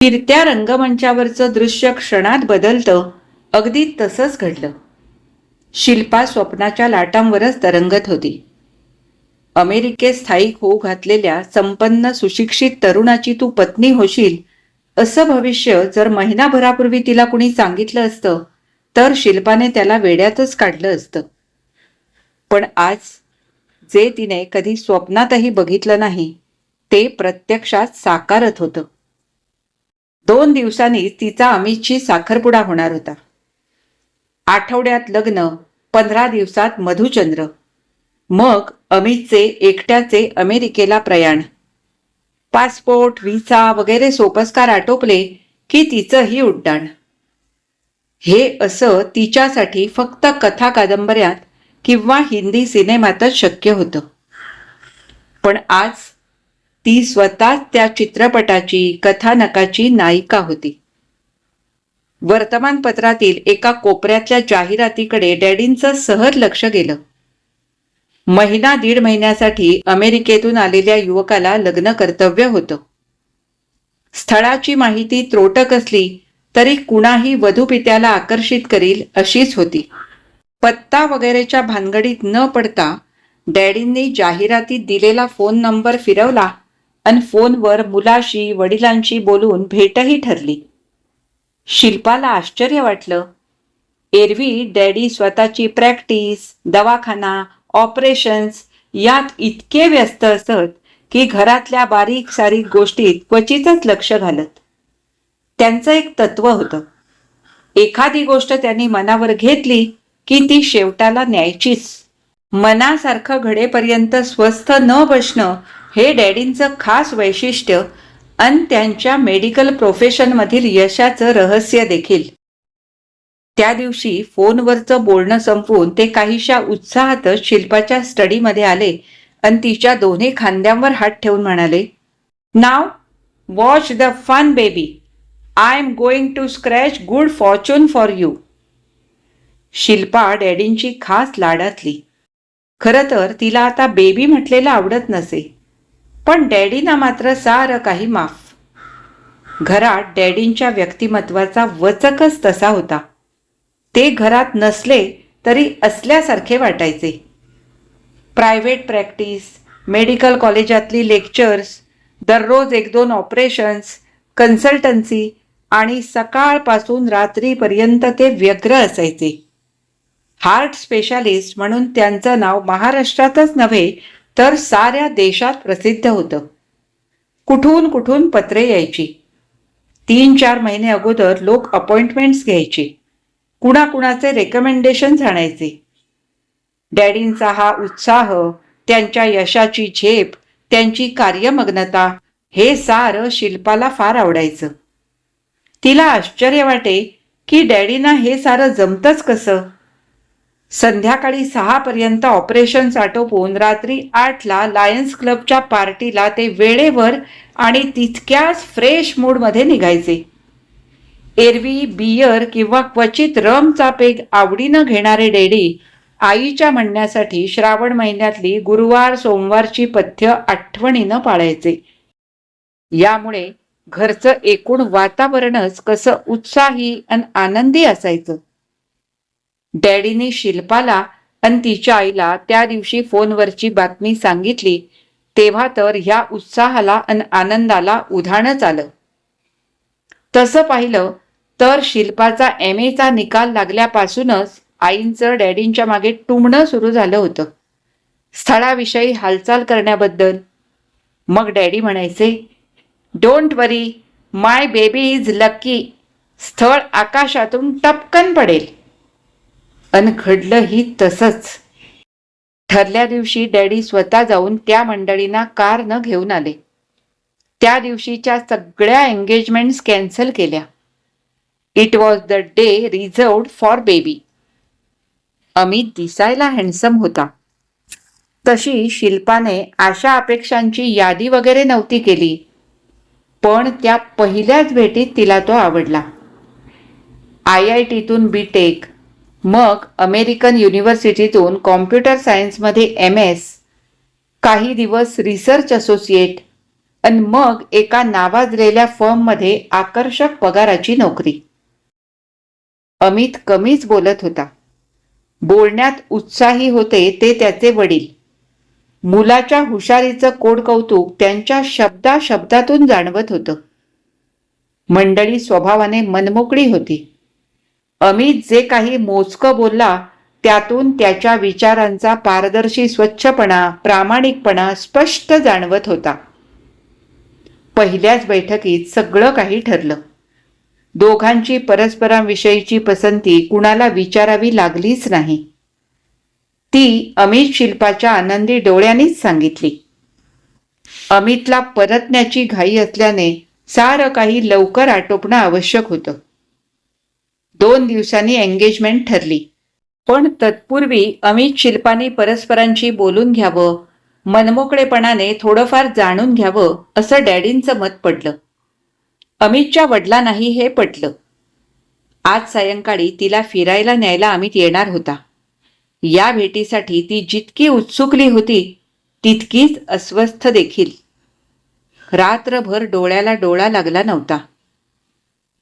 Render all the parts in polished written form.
फिरत्या रंगमंचावरचं दृश्य क्षणात बदलतं, अगदी तसंच घडलं. शिल्पा स्वप्नाच्या लाटांवरच तरंगत होती. अमेरिकेत स्थायिक होऊ घातलेल्या संपन्न सुशिक्षित तरुणाची तू पत्नी होशील असं भविष्य जर महिनाभरापूर्वी तिला कुणी सांगितलं असतं तर शिल्पाने त्याला वेड्यातच काढलं असतं. पण आज जे तिने कधी स्वप्नातही बघितलं नाही ते प्रत्यक्षात साकारत होतं. 2 दिवसांनी तिचा अमितशी साखरपुडा होणार होता. आठवड्यात लग्न, 15 दिवसात मधुचंद्र. मग अमितचे एकट्याचे अमेरिकेला प्रयाण. पासपोर्ट, व्हिसा वगैरे सोपस्कार आटोपले की तिचंही उड्डाण. हे असं तिच्यासाठी फक्त कथा कादंबऱ्यात किंवा हिंदी सिनेमातच शक्य होतं. पण आज ती स्वतःच त्या चित्रपटाची, कथानकाची नायिका होती. वर्तमानपत्रातील एका कोपऱ्यातल्या जाहिरातीकडे डॅडींचं सहज लक्ष गेलं. महिना 1.5 महिन्यासाठी अमेरिकेतून आलेल्या युवकाला लग्न कर्तव्य होतं. स्थळाची माहिती त्रोटक असली तरी कुणाही वधूपित्याला आकर्षित करील अशीच होती. पत्ता वगैरेच्या भानगडीत न पडता डॅडींनी जाहिरातीत दिलेला फोन नंबर फिरवला आणि फोनवर मुलाशी, वडिलांशी बोलून भेटही ठरली. शिल्पाला आश्चर्य वाटलं. एरवी डॅडी स्वतःची प्रॅक्टिस, दवाखाना, ऑपरेशन्स यात इतके व्यस्त असत की घरातल्या बारीक सारीक गोष्टीत क्वचितच लक्ष घालत. त्यांचं एक तत्व होतं, एखादी गोष्ट त्यांनी मनावर घेतली की ती शेवटाला न्यायचीच. मनासारखं घडेपर्यंत स्वस्थ न बसणं हे डॅडींचं खास वैशिष्ट्य आणि त्यांच्या मेडिकल प्रोफेशनमधील यशाचं रहस्य देखील. त्या दिवशी फोनवरचं बोलणं संपवून ते काहीशा उत्साहातच शिल्पाच्या स्टडीमध्ये आले आणि तिच्या दोन्ही खांद्यांवर हात ठेवून म्हणाले, नाव watch the fun baby. I am going to scratch good fortune for you. Shilpa डॅडींची खास लाडातली. खरं तर तिला आता बेबी म्हटलेलं आवडत नसे, पण डॅडींना मात्र सारं काही माफ. घरात डॅडींच्या व्यक्तिमत्वाचा वचकच तसा होता. ते घरात नसले तरी असल्यासारखे वाटायचे. प्रायव्हेट प्रॅक्टिस, मेडिकल कॉलेजातली लेक्चर्स, दररोज 1-2 ऑपरेशन्स, कन्सल्टन्सी आणि सकाळपासून रात्रीपर्यंत ते व्यग्र असायचे. हार्ट स्पेशालिस्ट म्हणून त्यांचं नाव महाराष्ट्रातच नव्हे तर साऱ्या देशात प्रसिद्ध होतं. कुठून कुठून पत्रे यायची. 3-4 महिने अगोदर लोक अपॉइंटमेंट्स घ्यायचे. कुणाकुणाचे रेकमेंडेशन्स आणायचे. डॅडींचा हा उत्साह, त्यांच्या यशाची झेप, त्यांची कार्यमग्नता हे सारं शिल्पाला फार आवडायचं. तिला आश्चर्य वाटे की डॅडींना हे सारं जमतंच कसं. संध्याकाळी 6 पर्यंत ऑपरेशन्स आटोपून रात्री 8ला लायन्स क्लबच्या पार्टीला ते वेळेवर आणि तितक्याच फ्रेश मूडमध्ये निघायचे. एरवी बियर किंवा क्वचित रमचा पेग आवडीनं घेणारे डॅडी आईच्या म्हणण्यासाठी श्रावण महिन्यातली गुरुवार सोमवारची पथ्य आठवणीनं पाळायचे. यामुळे घरचं एकूण वातावरणच कसं उत्साही आणि आनंदी असायचं. डॅडीने शिल्पाला आणि तिच्या आईला त्या दिवशी फोनवरची बातमी सांगितली तेव्हा तर ह्या उत्साहाला आणि आनंदाला उधाणच आलं. तसं पाहिलं तर शिल्पाचा MAचा निकाल लागल्यापासूनच आईंचं डॅडींच्या मागे टुमणं सुरू झालं होतं, स्थळाविषयी हालचाल करण्याबद्दल. मग डॅडी म्हणायचे, don't worry, my baby is lucky. स्थळ आकाशातून टपकन पडेल. अन घडलंही तसंच. ठरल्या दिवशी डॅडी स्वतः जाऊन त्या मंडळींना कारनं घेऊन आले. त्या दिवशीच्या सगळ्या एंगेजमेंट्स कॅन्सल केल्या. It was the day reserved for baby. Amit दिसायला हँडसम होता. तशी शिल्पाने आशा अपेक्षांची यादी वगैरे नव्हती केली, पण त्या पहिल्याच भेटीत तिला तो आवडला. IITतून BTech, मग अमेरिकन युनिव्हर्सिटीतून कॉम्प्युटर सायन्समध्ये MS, काही दिवस रिसर्च असोसिएट, आणि मग एका नावाजलेल्या फर्ममध्ये आकर्षक पगाराची नोकरी. अमित कमीच बोलत होता. बोलण्यात उत्साही होते ते त्याचे वडील. मुलाच्या हुशारीचं कोडकौतुक त्यांच्या शब्दातून जाणवत होतं. मंडळी स्वभावाने मनमोकळी होती. अमित जे काही मोजकं बोलला त्यातून त्याच्या विचारांचा पारदर्शी स्वच्छपणा, प्रामाणिकपणा स्पष्ट जाणवत होता. पहिल्याच बैठकीत सगळं काही ठरलं. दोघांची परस्परांविषयीची पसंती कुणाला विचारावी लागलीच नाही. ती अमित शिल्पाच्या आनंदी डोळ्यांनीच सांगितली. अमितला परतण्याची घाई असल्याने सारं काही लवकर आटोपणं आवश्यक होतं. 2 दिवसांनी एंगेजमेंट ठरली. पण तत्पूर्वी अमित शिल्पाने परस्परांशी बोलून घ्यावं, मनमोकळेपणाने थोडंफार जाणून घ्यावं असं डॅडींचं मत पडलं. अमितच्या वडिलांनाही हे पटलं. आज सायंकाळी तिला फिरायला न्यायला अमित येणार होता. या भेटीसाठी ती जितकी उत्सुकली होती तितकीच अस्वस्थ देखील. रात्रभर डोळ्याला डोळा लागला नव्हता.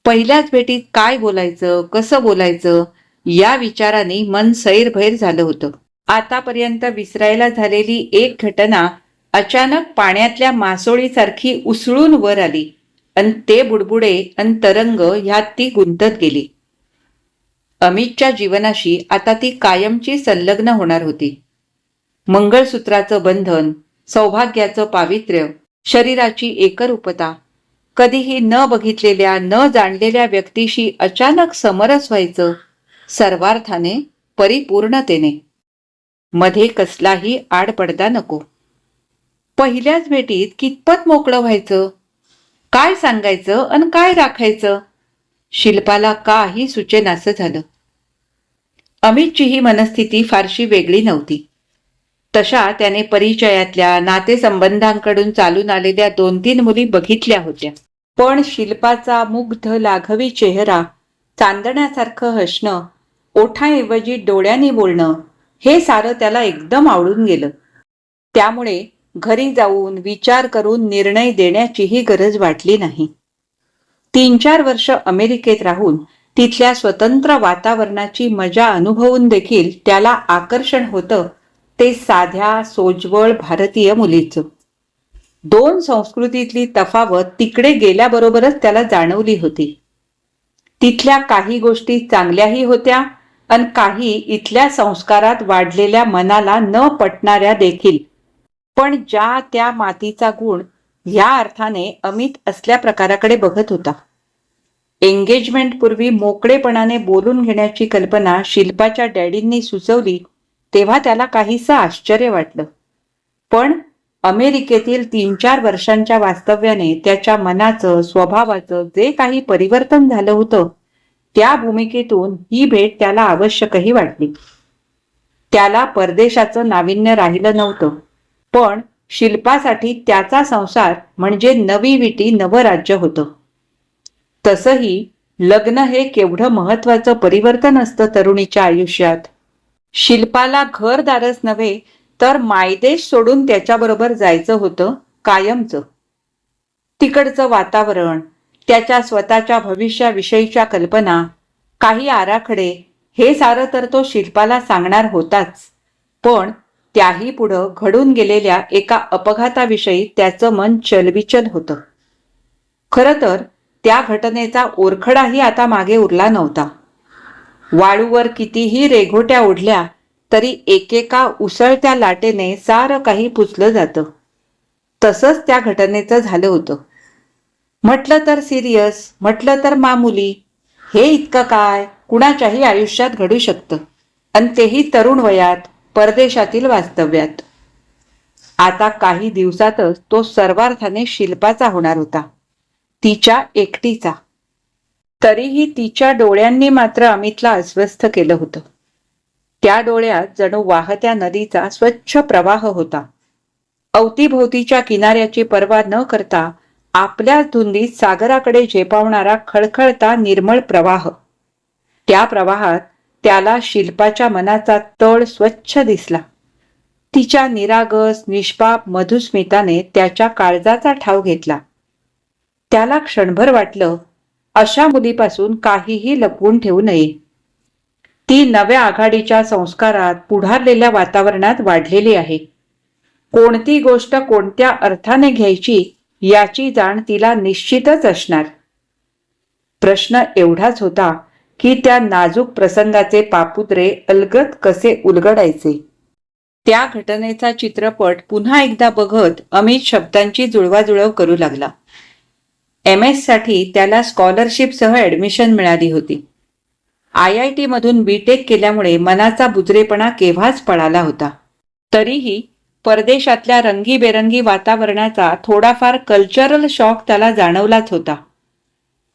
पहिल्याच भेटीत काय बोलायचं, कसं बोलायचं या विचाराने मन सैरभैर झालं होतं. आतापर्यंत विसरायला झालेली एक घटना अचानक पाण्यातल्या मासोळीसारखी उसळून वर आली आणि ते बुडबुडे आणि तरंग ह्यात ती गुंतत गेली. अमितच्या जीवनाशी आता ती कायमची संलग्न होणार होती. मंगळसूत्राचं बंधन, सौभाग्याचं पावित्र्य, शरीराची एकरूपता, कधीही न बघितलेल्या न जाणलेल्या व्यक्तीशी अचानक समरस व्हायचं, सर्वार्थाने परिपूर्णतेने. मध्ये कसलाही आडपडदा नको. पहिल्याच भेटीत कितपत मोकळं व्हायचं, काय सांगायचं आणि काय राखायचं शिल्पाला काही सुचेनासं झालं. अमितची ही मनस्थिती फारशी वेगळी नव्हती. तशा त्याने परिचयातल्या नातेसंबंधांकडून चालून आलेल्या 2-3 मुली बघितल्या होत्या. पण शिल्पाचा मुग्ध लाघवी चेहरा, चांदण्यासारखं हसणं, ओठांऐवजी डोळ्यांनी बोलणं हे सारं त्याला एकदम आवडून गेलं. त्यामुळे घरी जाऊन विचार करून निर्णय देण्याचीही गरज वाटली नाही. 3-4 वर्ष अमेरिकेत राहून तिथल्या स्वतंत्र वातावरणाची मजा अनुभवून देखील त्याला आकर्षण होतं ते साध्या सोज्वळ भारतीय मुलीचं. 2 संस्कृतीतली तफावत तिकडे गेल्याबरोबरच त्याला जाणवली होती. तिथल्या काही गोष्टी चांगल्याही होत्या आणि काही इथल्या संस्कारात वाढलेल्या मनाला न पटणाऱ्या देखील. पण ज्या त्या मातीचा गुण ह्या अर्थाने अमित असल्या प्रकाराकडे बघत होता. एंगेजमेंट पूर्वी मोकळेपणाने बोलून घेण्याची कल्पना शिल्पाच्या डॅडींनी सुचवली तेव्हा त्याला काहीसं आश्चर्य वाटलं. पण अमेरिकेतील 3-4 वर्षांच्या वास्तव्याने त्याच्या मनाचं, स्वभावाचं जे काही परिवर्तन झालं होतं त्या भूमिकेतून ही भेट त्याला आवश्यकही वाटली. त्याला परदेशाचं नाविन्य राहिलं नव्हतं, पण शिल्पासाठी त्याचा संसार म्हणजे नवी विटी नवं राज्य होतं. तसंही लग्न हे केवढं महत्वाचं परिवर्तन असतं तरुणीच्या आयुष्यात. शिल्पाला घरदारच नव्हे तर मायदेश सोडून त्याच्याबरोबर जायचं होतं कायमचं. तिकडचं वातावरण, त्याच्या स्वतःच्या भविष्याविषयीच्या कल्पना, काही आराखडे हे सारं तर तो शिल्पाला सांगणार होताच. पण त्याही पुढं घडून गेलेल्या एका अपघाताविषयी त्याचं मन चलबिचल होतं. खरं तर त्या घटनेचा ओरखडाही आता मागे उरला नव्हता. वाळूवर कितीही रेघोट्या ओढल्या तरी एकेका उसळत्या लाटेने सारं काही पुसलं जातं. तसंच त्या घटनेचं झालं होतं. म्हटलं तर सिरियस, म्हटलं तर मामुली, हे इतकं काय कुणाच्याही आयुष्यात घडू शकतं, आणि तेही तरुण वयात, परदेशातील वास्तव्यात. आता काही दिवसातच तो सर्वार्थाने शिल्पाचा होणार होता, तिच्या एकटीचा. तरीही तिच्या डोळ्यांनी मात्र अमितला अस्वस्थ केलं होतं. त्या डोळ्यात जणू वाहत्या नदीचा स्वच्छ प्रवाह होता. अवतीभोवतीच्या किनाऱ्याची पर्वा न करता आपल्याच धुंदीत सागराकडे झेपावणारा खळखळता निर्मळ प्रवाह. त्या प्रवाहात त्याला शिल्पाच्या मनाचा तळ स्वच्छ दिसला. तिच्या निरागस निष्पाप मधुस्मिताने त्याच्या काळजाचा ठाव घेतला. त्याला क्षणभर वाटलं, अशा मुलीपासून काहीही लपवून ठेवू नये. ती नव्या आघाडीच्या संस्कारात पुढारलेल्या वातावरणात वाढलेली आहे. कोणती गोष्ट कोणत्या अर्थाने घ्यायची याची जाण तिला निश्चितच असणार. प्रश्न एवढाच होता की त्या नाजूक प्रसंगाचे पापुत्रे अलगद कसे उलगडायचे. त्या घटनेचा चित्रपट पुन्हा एकदा बघत अमित शब्दांची जुळवाजुळव करू लागला. MS साठी त्याला स्कॉलरशिपसह ऍडमिशन मिळाली होती. IIT मधून BTech केल्यामुळे मनाचा बुजरेपणा केव्हाच पळाला होता. तरीही परदेशातल्या रंगीबेरंगी वातावरणाचा थोडाफार कल्चरल शॉक त्याला जाणवलाच होता.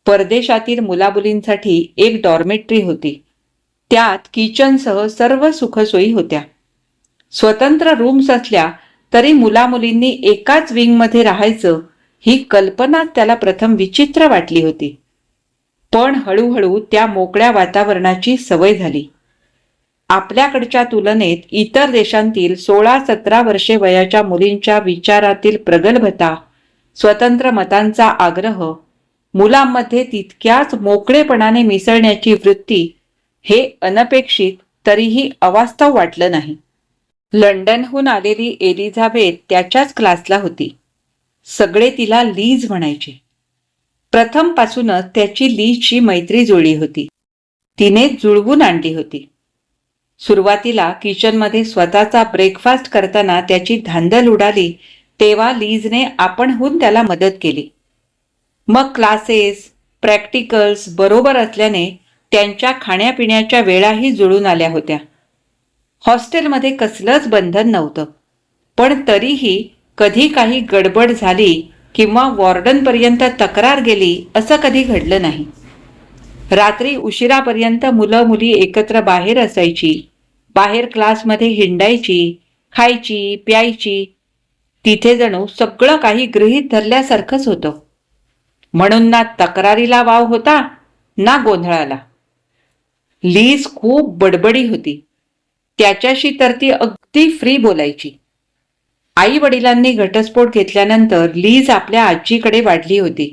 परदेशातील मुलामुलींसाठी एक डॉर्मेट्री होती. त्यात किचनसह सर्व सुखसोयी होत्या. स्वतंत्र रूम्स असल्या तरी मुलामुलींनी एकाच विंगमध्ये राहायचं ही कल्पना त्याला प्रथम विचित्र वाटली होती. पण हळूहळू त्या मोकळ्या वातावरणाची सवय झाली. आपल्याकडच्या तुलनेत इतर देशांतील 16-17 वर्षे वयाच्या मुलींच्या विचारातील प्रगल्भता, स्वतंत्र मतांचा आग्रह, मुलांमध्ये तितक्याच मोकळेपणाने मिसळण्याची वृत्ती हे अनपेक्षित तरीही अवास्तव वाटलं नाही. लंडनहून आलेली एलिझाबेथ त्याच्याच क्लासला होती. सगळे तिला लीज म्हणायचे. प्रथमपासूनच त्याची लीजची मैत्री जुळली होती. तिने जुळवून आणली होती. सुरुवातीला किचनमध्ये स्वतःचा ब्रेकफास्ट करताना त्याची धांदल उडाली तेव्हा लीजने आपणहून त्याला मदत केली. मग क्लासेस, प्रॅक्टिकल्स बरोबर असल्याने त्यांच्या खाण्यापिण्याच्या वेळाही जुळून आल्या होत्या. हॉस्टेलमध्ये कसलंच बंधन नव्हतं. पण तरीही कधी काही गडबड झाली किंवा वॉर्डनपर्यंत तक्रार गेली असं कधी घडलं नाही. रात्री उशिरापर्यंत मुलं मुली एकत्र बाहेर असायची. बाहेर क्लासमध्ये हिंडायची, खायची, प्यायची. तिथे जणू सगळं काही गृहीत धरल्यासारखंच होतं. म्हणून ना तक्रारीला वाव होता ना गोंधळाला. लीज खूप बडबडी होती. त्याच्याशी तर ती अगदी फ्री बोलायची. आई वडिलांनी घटस्फोट घेतल्यानंतर लीज आपल्या आजीकडे वाढली होती.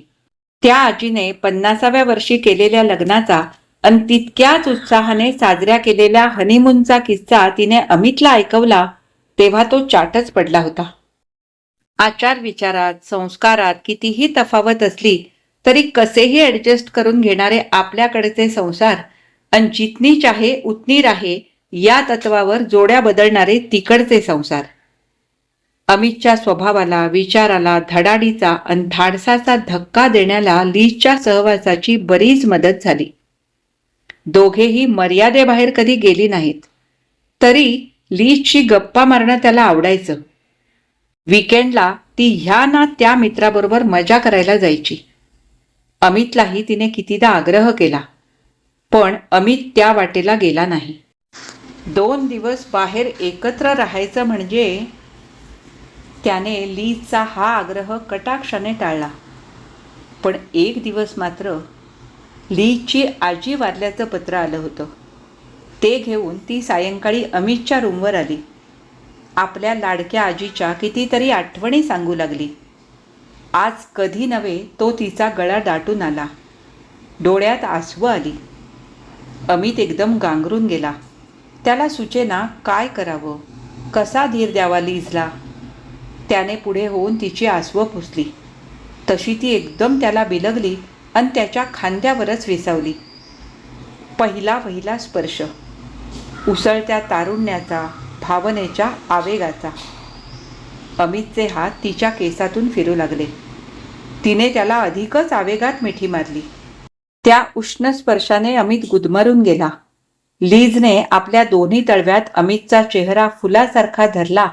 त्या आजीने 50व्या वर्षी केलेल्या लग्नाचा आणि तितक्याच उत्साहाने साजऱ्या केलेल्या हनीमूनचा किस्सा तिने अमितला ऐकवला तेव्हा तो चाटच पडला होता. आचार विचारात, संस्कारात कितीही तफावत असली तरी कसेही ऍडजस्ट करून घेणारे आपल्याकडचे संसार आणि जितनी चाहे उतनी राहे या तत्वावर जोड्या बदलणारे तिकडचे संसार. अमितच्या स्वभावाला, विचाराला, धडाडीचा आणि धाडसाचा धक्का देण्याला लीजच्या सहवासाची बरीच मदत झाली. दोघेही मर्यादेबाहेर कधी गेली नाहीत. तरी लीजची गप्पा मारणं त्याला आवडायचं. वीकेंडला ती ह्या ना त्या मित्राबरोबर मजा करायला जायची. अमितलाही तिने कितीदा आग्रह केला, पण अमित त्या वाटेला गेला नाही. 2 दिवस बाहेर एकत्र राहायचं म्हणजे त्याने लीजचा हा आग्रह कटाक्षाने टाळला. पण एक दिवस मात्र लीजची आजी वारल्याचं पत्र आलं होतं. ते घेऊन ती सायंकाळी अमितच्या रूमवर आली. आपल्या लाडक्या आजीच्या कितीतरी आठवणी सांगू लागली. आज कधी नव्हे तो तिचा गळा दाटून आला. डोळ्यात आसवं आली. अमित एकदम गांगरून गेला. त्याला सुचेना काय करावं, कसा धीर द्यावा लीजला. त्याने पुढे होऊन तिची आसवं पुसली. तशी ती एकदम त्याला बिलगली आणि त्याच्या खांद्यावरच विसावली. पहिला स्पर्श, उसळत्या तारुण्याचा, भावनेच्या आवेगाचा. अमितचे हात तिच्या केसातून फिरू लागले. तिने त्याला अधिकच आवेगात मिठी मारली. त्या उष्ण स्पर्शाने अमित गुदमरून गेला. लीजने आपल्या दोन्ही तळव्यात अमितचा चेहरा फुलासारखा धरला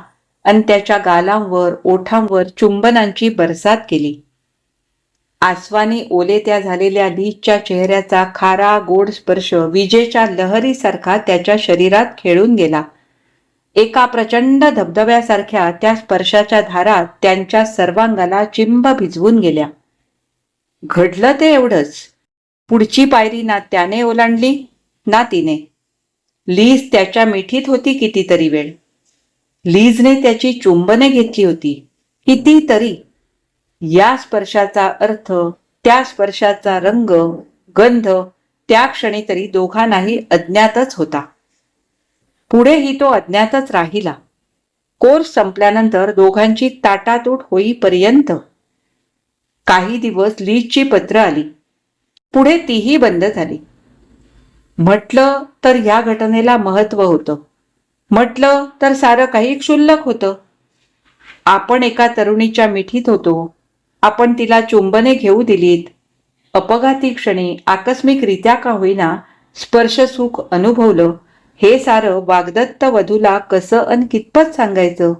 आणि त्याच्या गालांवर, ओठांवर चुंबनांची बरसात केली. आसवानी ओलेत्या झालेल्या लीजच्या चेहऱ्याचा खारा गोड स्पर्श विजेच्या लहरीसारखा त्याच्या शरीरात खेळून गेला. एका प्रचंड धबधब्यासारख्या त्या स्पर्शाच्या धारा त्यांच्या सर्वांगाला चिंब भिजवून गेल्या. घडलं ते एवढंच. पुढची पायरी ना त्याने ओलांडली ना तिने. लीज त्याच्या मिठीत होती कितीतरी वेळ. लीजने त्याची चुंबने घेतली होती. कितीतरी. या स्पर्शाचा अर्थ, त्या स्पर्शाचा रंग, गंध त्या क्षणी तरी दोघांनाही अज्ञातच होता. पुढेही तो अज्ञातच राहिला. कोर्स संपल्यानंतर दोघांची ताटातूट होईपर्यंत. काही दिवस लीजची पत्र आली. पुढे तीही बंद झाली. म्हटलं तर ह्या घटनेला महत्व होतं. म्हटलं तर सारं काही क्षुल्लक होतं. आपण एका तरुणीच्या मिठीत होतो. आपण तिला चुंबने घेऊ दिलीत. अपघाती क्षणी आकस्मिकरित्या का होईना स्पर्शसुख अनुभवलं. हे सारं वाग्दत्त वधूला कसं अन कितपत सांगायचं?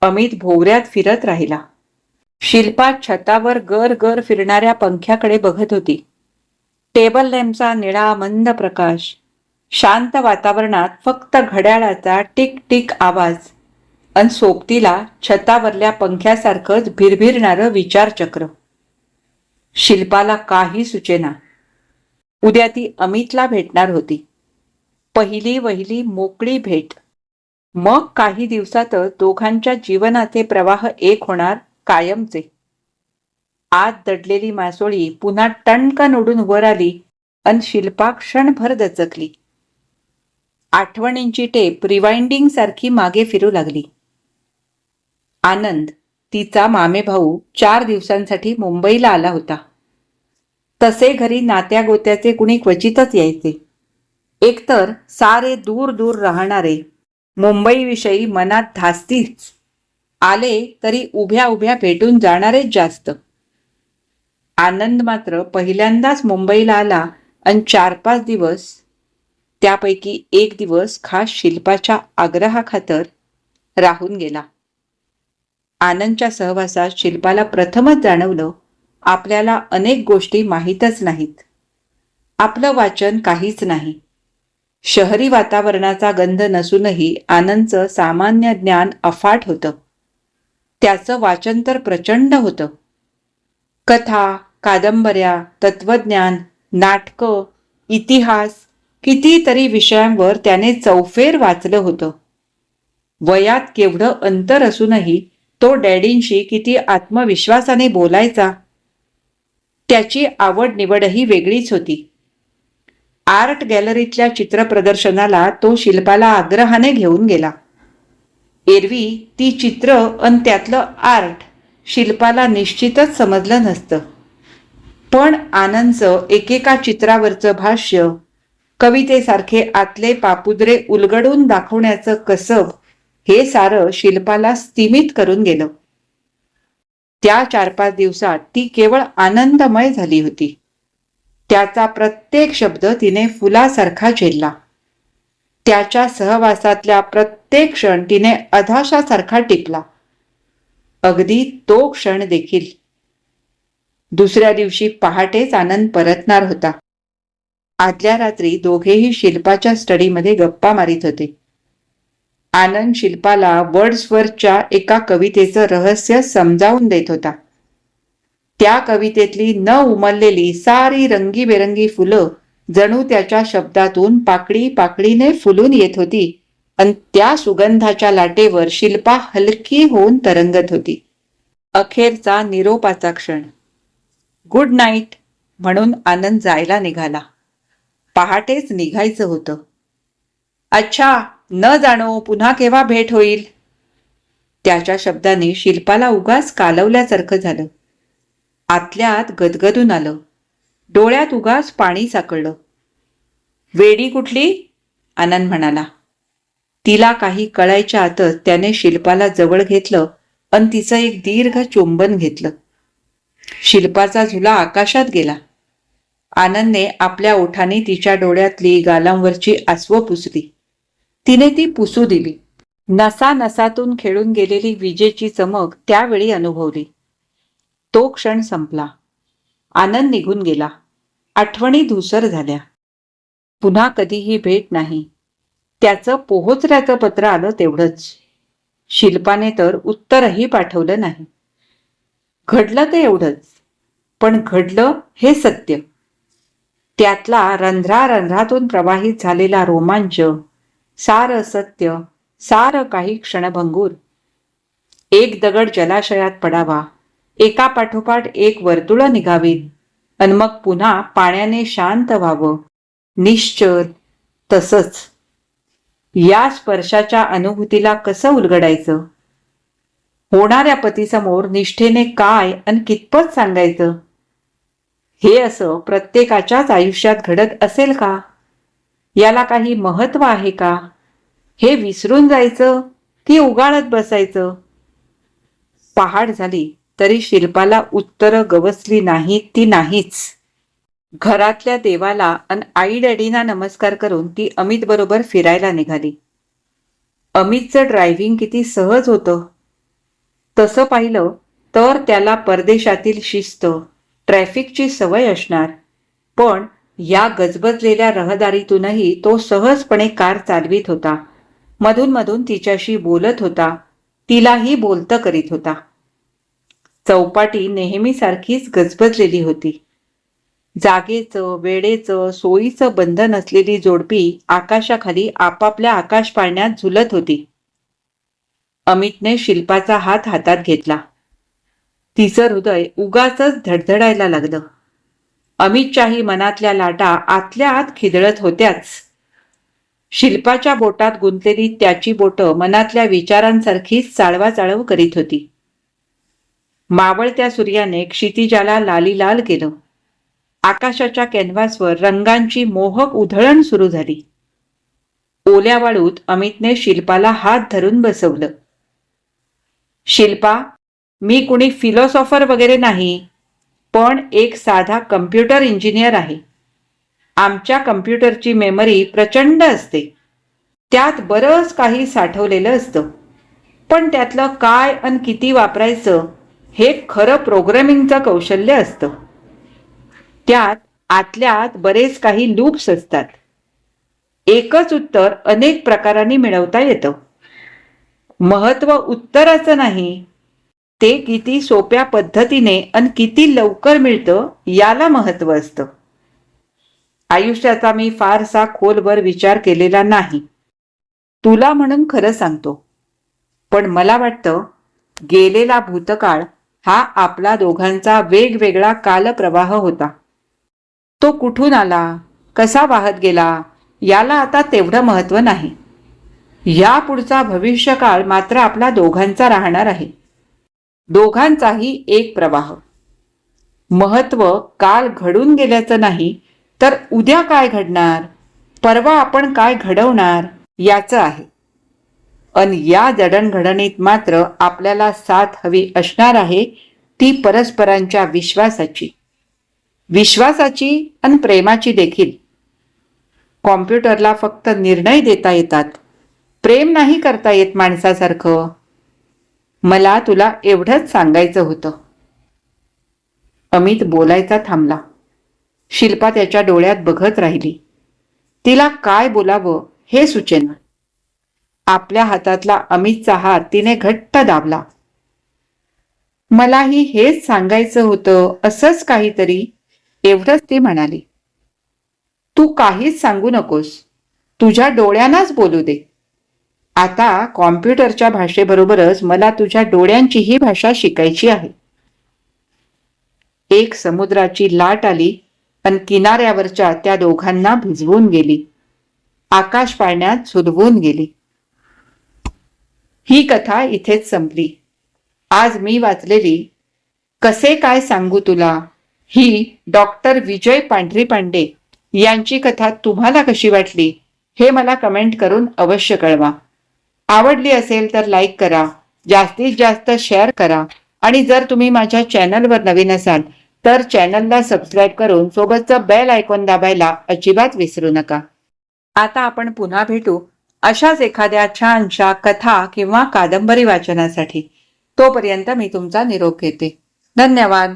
अमित भोवऱ्यात फिरत राहिला. शिल्पा छतावर गर गर फिरणाऱ्या पंख्याकडे बघत होती. टेबल लॅम्पचा निळा मंद प्रकाश, शांत वातावरणात फक्त घड्याळाचा टिक टिक आवाज अन सोबतीला छतावरल्या पंख्यासारखंच भिरभिरणारं विचारचक्र. शिल्पाला काही सुचेना. उद्या ती अमितला भेटणार होती. पहिली वहिली मोकळी भेट. मग काही दिवसातच दोघांच्या जीवनाचे प्रवाह एक होणार कायमचे. आत दडलेली मासोळी पुन्हा टणकन उडून वर आली अन शिल्पा क्षणभर दचकली. आठवणींची टेप रिवाइंडिंग सारखी मागे फिरू लागली. आनंद, तिचा मामेभाऊ 4 दिवसांसाठी मुंबईला आला होता. तसे घरी नात्या गोत्याचे कुणी क्वचितच यायचे. एकतर सारे दूर दूर राहणारे, मुंबईविषयी मनात धास्तीच. आले तरी उभ्या उभ्या भेटून जाणारेच जास्त. आनंद मात्र पहिल्यांदाच मुंबईला आला आणि 4-5 दिवस, त्यापैकी 1 दिवस खास शिल्पाच्या आग्रहाखातर राहून गेला. आनंदच्या सहवासात शिल्पाला प्रथमच जाणवलं, आपल्याला अनेक गोष्टी माहीतच नाहीत. आपलं वाचन काहीच नाही. शहरी वातावरणाचा गंध नसूनही आनंदचं सामान्य ज्ञान अफाट होतं. त्याचं वाचन तर प्रचंड होतं. कथा, कादंबऱ्या, तत्वज्ञान, नाटकं, इतिहास, कितीतरी विषयांवर त्याने चौफेर वाचलं होतं. वयात केवढं अंतर असूनही तो डॅडींशी किती आत्मविश्वासाने बोलायचा. त्याची आवड निवडही वेगळीच होती. आर्ट गॅलरीतल्या चित्रप्रदर्शनाला तो शिल्पाला आग्रहाने घेऊन गेला. एरवी ती चित्र अन त्यातलं आर्ट शिल्पाला निश्चितच समजलं नसतं. पण आनंदचं एकेका चित्रावरचं भाष्य, कवितेसारखे आतले पापुद्रे उलगडून दाखवण्याचं कसब, हे सारं शिल्पाला स्तिमित करून गेलं. त्या 4-5 दिवसात ती केवळ आनंदमय झाली होती. त्याचा प्रत्येक शब्द तिने फुलासारखा झेलला. त्याच्या सहवासातल्या प्रत्येक क्षण तिने अधाशासारखा टिपला. अगदी तो क्षण देखील. दुसऱ्या दिवशी पहाटेच आनंद परतणार होता. आदल्या रात्री दोघेही शिल्पाच्या स्टडीमध्ये गप्पा मारित होते. आनंद शिल्पाला वर्ड्सवर्थच्या एका कवितेचं रहस्य समजावून देत होता. त्या कवितेतली न उमललेली सारी रंगीबेरंगी फुलं जणू त्याच्या शब्दातून पाकळी पाकळीने फुलून येत होती आणि त्या सुगंधाच्या लाटेवर शिल्पा हलकी होऊन तरंगत होती. अखेरचा निरोपाचा क्षण. गुड नाईट म्हणून आनंद जायला निघाला. पहाटेच निघायचं होतं. अच्छा, न जाणो पुन्हा केव्हा भेट होईल. त्याच्या शब्दाने शिल्पाला उगाच कालवल्यासारखं झालं. आतल्या आत गदगदून आलं. डोळ्यात उगाच पाणी साकळलं. वेडी कुठली? आनंद म्हणाला. तिला काही कळायच्या आतच त्याने शिल्पाला जवळ घेतलं आणि तिचं एक दीर्घ चुंबन घेतलं. शिल्पाचा झुला आकाशात गेला. आनंदने आपल्या ओठाने तिच्या डोळ्यातली गालांवरची आसवं पुसली. तिने ती पुसू दिली. नसा नसातून खेळून गेलेली विजेची चमक त्यावेळी अनुभवली. तो क्षण संपला. आनंद निघून गेला. आठवणी धुसर झाल्या. पुन्हा कधीही भेट नाही. त्याचं पोहोचल्याचं पत्र आलं तेवढंच. शिल्पाने तर उत्तरही पाठवलं नाही. घडलं ते एवढंच. पण घडलं हे सत्य. त्यातला रंध्रारंध्रातून प्रवाहित झालेला रोमांच, सारं सत्य, सारं काही क्षणभंगूर. एक दगड जलाशयात पडावा, एका पाठोपाठ एक वर्तुळ निघावीत, आणि मग पुन्हा पाण्याने शांत व्हावं, निश्चल. तसंच या स्पर्शाच्या अनुभूतीला कसं उलगडायचं? होणाऱ्या पतीसमोर निष्ठेने काय आणि कितपत सांगायचं? हे असं प्रत्येकाच्याच आयुष्यात घडत असेल का? याला काही महत्व आहे का? हे विसरून जायचं की उगाळत बसायचं? पहाट झाली तरी शिल्पाला उत्तरं गवसली नाहीत ती नाहीच. घरातल्या देवाला आणि आई डॅडींना नमस्कार करून ती अमित बरोबर फिरायला निघाली. अमितचं ड्रायव्हिंग किती सहज होतं. तसं पाहिलं तर त्याला परदेशातील शिस्त, ट्रॅफिकची सवय असणार, पण या गजबजलेल्या रहदारीतूनही तो सहजपणे कार चालवित होता. मधून मधून तिच्याशी बोलत होता, तिलाही बोलतं करीत होता. चौपाटी नेहमीसारखीच गजबजलेली होती. जागेचं, वेळेचं, सोयीचं बंधन असलेली जोडपी आकाशाखाली आपापल्या आकाश पाळण्यात झुलत होती. अमितने शिल्पाचा हात हातात घेतला. तिचं हृदय उगाचच धडधडायला लागलं. अमितच्याही मनातल्या लाटा आतल्या आत खिदळत होत्याच. शिल्पाच्या बोटात गुंतलेली त्याची बोटं मनातल्या विचारांसारखीच चाळवाचाळव करीत होती. मावळत्या सूर्याने क्षितिजाला लालीलाल केलं. आकाशाच्या कॅनव्हासवर रंगांची मोहक उधळण सुरू झाली. ओल्या वाळूत अमितने शिल्पाला हात धरून बसवलं. शिल्पा, मी कुणी फिलॉसॉफर वगैरे नाही, पण एक साधा कम्प्युटर इंजिनियर आहे. आमच्या कम्प्युटरची मेमरी प्रचंड असते. त्यात बरंच काही साठवलेलं असतं, पण त्यातलं काय आणि किती वापरायचं हे खरं प्रोग्रॅमिंगचं कौशल्य असतं. त्यात आतल्या आत बरेच काही लूप्स असतात. एकच उत्तर अनेक प्रकारांनी मिळवता येतं. महत्व उत्तराचं नाही, ते किती सोप्या पद्धतीने आणि किती लवकर मिळतं याला महत्व असतं. आयुष्याचा मी फारसा खोलवर विचार केलेला नाही, तुला म्हणून खरं सांगतो. पण मला वाटतं गेलेला भूतकाळ हा आपला दोघांचा वेगवेगळा कालप्रवाह होता. तो कुठून आला, कसा वाहत गेला याला आता तेवढं महत्व नाही. या पुढचा भविष्यकाळ मात्र आपला दोघांचा राहणार आहे. दोघांचाही एक प्रवाह. महत्व काल घडून गेल्याचं नाही, तर उद्या काय घडणार, परवा आपण काय घडवणार याचं आहे. अन या जडणघडणीत मात्र आपल्याला साथ हवी असणार आहे, ती परस्परांच्या विश्वासाची आणि प्रेमाची देखील. कॉम्प्युटरला फक्त निर्णय देता येतात, प्रेम नाही करता येत माणसासारखं. मला तुला एवढंच सांगायचं होतं. अमित बोलायचा थांबला. शिल्पा त्याच्या डोळ्यात बघत राहिली. तिला काय बोलावं हे सुचेना. आपल्या हातातला अमितचा हात तिने घट्ट दाबला. मलाही हेच सांगायचं होतं, असंच काहीतरी, एवढंच ती म्हणाली. तू काहीच सांगू नकोस, तुझ्या डोळ्यांनाच बोलू दे. आता कॉम्प्युटरच्या भाषेबरोबरच मला तुझ्या डोळ्यांचीही भाषा शिकायची आहे. एक समुद्राची लाट आली आणि किनाऱ्यावरच्या त्या दोघांना भिजवून गेली, आकाश पाळण्यात झुलवून गेली. ही कथा इथेच संपली. आज मी वाचलेली कसे काय सांगू तुला ही डॉक्टर विजय पांढरीपांडे यांची कथा तुम्हाला कशी वाटली हे मला कमेंट करून अवश्य कळवा. आवडली असेल तर लाईक करा, जास्तीत जास्त शेअर करा, आणि जर तुम्ही माझ्या चॅनलवर नवीन असाल तर चॅनलला सबस्क्राईब करून सोबतचं बेल आयकॉन दाबायला अजिबात विसरू नका. आता आपण पुन्हा भेटू अशाच एखाद्या छानशा कथा किंवा कादंबरी वाचनासाठी. तोपर्यंत मी तुमचा निरोप घेते. धन्यवाद.